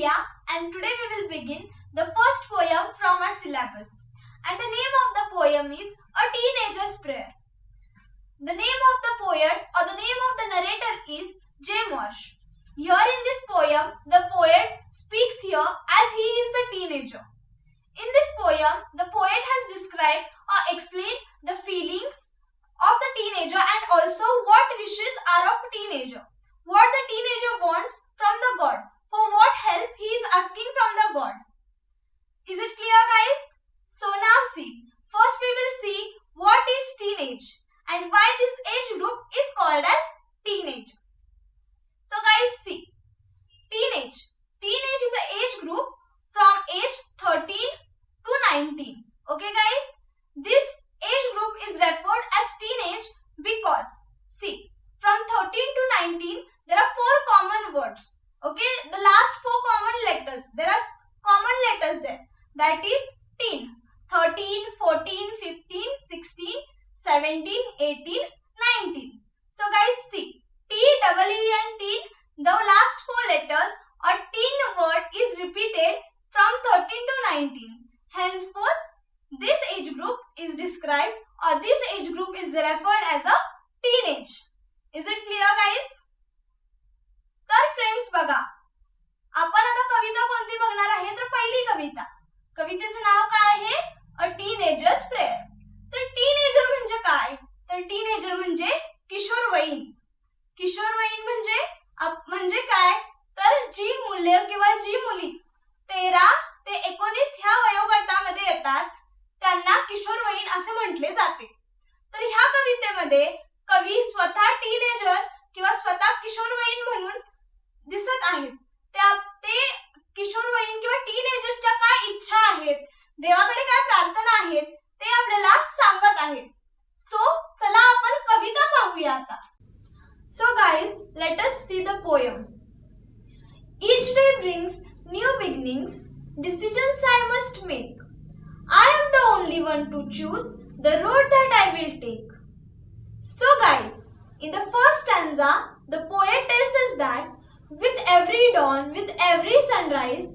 Priya and today we will begin the first poem from our syllabus. And the name of the poem is A Teenager's Prayer. The name of the poet or the name of the narrator is J. Marsh. Here in this poem, the poet speaks here as he is the teenager. In this poem, the poet has described or explained the feelings of the teenager and also what wishes are of a teenager. What the teenager wants from the God. For what help he is asking from the God. Is it clear, guys? So now see. First we will see what is teenage and why this age group is called as teenage. So guys, see. Teenage. Teenage is an age group from age 13 to 19. Okay guys? This age group is referred as teenage because, see, from 13 to 19, there are 4 common words. Okay? The last 4 common letters. There are common letters there. That is teen. 13, 14, 15, 16, 17, 18, 19. So guys, see. T-E-E and teen, the last 4 letters or teen word is repeated from 13 to 19. Henceforth, this age group is described or this age group is referred as a teenage. Is it clear, guys? तर friends बघा, आपण आता कविता कोणती बघणार आहे तर पहिली कविता. कवितेचं नाव काय आहे? अ टीनेजर्स प्रेयर. तर टीनेजर म्हणजे काय? तर टीनेजर म्हणजे किशोरवयीन. किशोरवयीन म्हणजे काय? तर जी मुले किंवा जी मुली 13 ते 19 ह्या वयोगटामध्ये येतात त्यांना किशोरवयीन असे म्हटले जाते. तर ह्या कवितेमध्ये कवी स्वतः टीनेजर किंवा स्वतः किशोरवयीन म्हणून दिसत आहेत. ते किशोरवयीन किंवा टीनेजरच्या काय इच्छा आहेत, देवाकडे काय प्रार्थना आहेत ते आपल्याला सांगत आहेत. सो चला आपण कविता पाहूया आता. So guys, let us see the poem. Each day brings new beginnings, decisions I must make. I am the only one to choose the road that I will take. So guys, in the first stanza, the poet tells us that with every dawn, with every sunrise,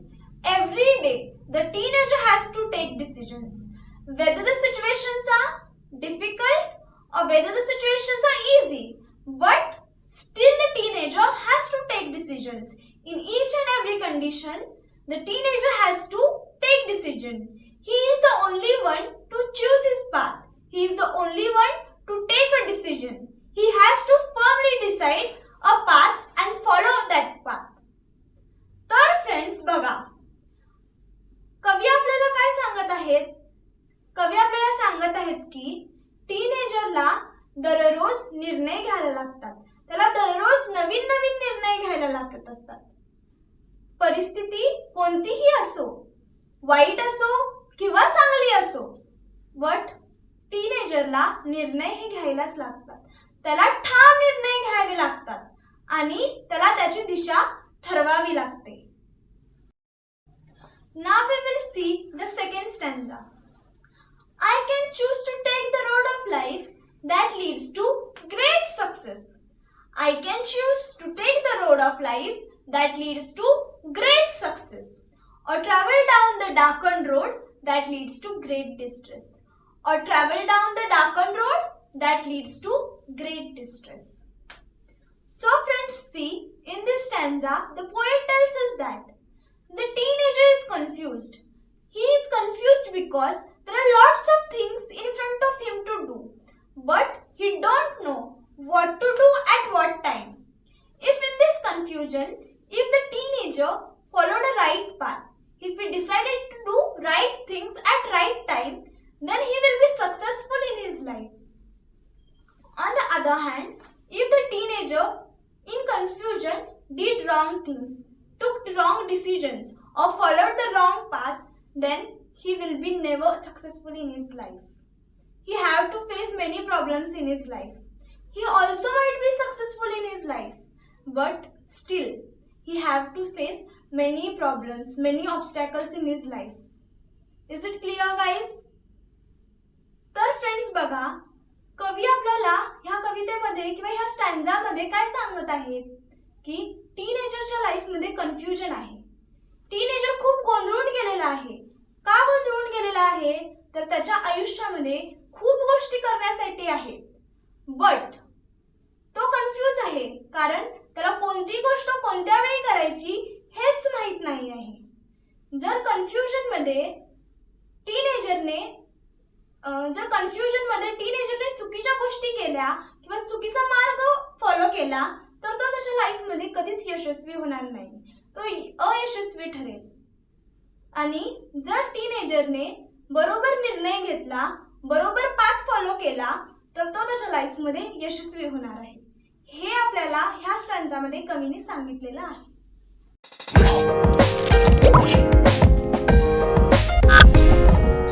every day, the teenager has to take decisions. Whether the situations are difficult or whether the situations are easy, but still the teenager has to take decisions. In each and every condition, the teenager has to take decision. He is the only one to choose his path. He is the only one to take a decision. He has to firmly decide a path and follow that path. तर friends बघा, कवी आपल्याला काय सांगत आहेत? कवी आपल्याला सांगत आहेत की टीनेजरला दररोज निर्णय घ्यायला लागतात. त्याला दररोज नवीन नवीन निर्णय घ्यायला लागत असतात. परिस्थिती कोणतीही असो, वाईट असो किंवा चांगली असो, बट टीनेजरला निर्णय हे घ्यायलाच लागतात. त्याला ठाम निर्णय घ्यावे लागतात आणि त्याला त्याची दिशा ठरवावी लागते. Now we will see the second stanza. I can choose to take the road of life that leads to great success. I can choose to take the road of life that leads to great success, or travel down the darkened road that leads to great distress, or travel down the darkened road that leads to great distress. So friends, see, in this stanza, the poet tells us that the teenager is confused. He is confused because there are lots of things in front of him to do, but he don't know what to do at what time. If in this confusion, if the teenager followed a right path, if he decided to do right things at right time, then he will be successful in his life. On the other hand, if the teenager in confusion did wrong things, took wrong decisions or followed the wrong path, then he will be never successful in his life. He have to face many problems in his life. He also might be successful in his life, but still he have to face many problems, many obstacles in his life. Is it clear, guys? तर friends बघा, कवी आपल्याला ह्या कवितेमध्ये किंवा ह्या स्टॅन्झामध्ये काय सांगत आहेत की टीनेजरच्या लाईफमध्ये कन्फ्युजन आहे. टीनेजर खूप गोंधळून गेलेला आहे. का गोंधळून गेलेला आहे? तर त्याच्या आयुष्यामध्ये खूप गोष्टी करण्यासाठी आहेत, बट तो कन्फ्यूज आहे, कारण त्याला कोणती गोष्ट कोणत्या वेळी करायची हेच माहित नाही आहे. जर कन्फ्युजन मध्ये टीनेजरने चुकीच्या गोष्टी केल्या किंवा चुकीचा मार्ग फॉलो केला तर तो त्याच्या लाईफ मध्ये कधीच यशस्वी होणार नाही, तो अयशस्वी ठरेल. आणि जर टीनेजरने बरोबर निर्णय घेतला, बरोबर पाथ फॉलो केला तर तो त्याच्या लाईफ मध्ये यशस्वी होणार आहे. हे आपल्याला ह्या स्टँजामध्ये कवीने सांगितलेलं आहे.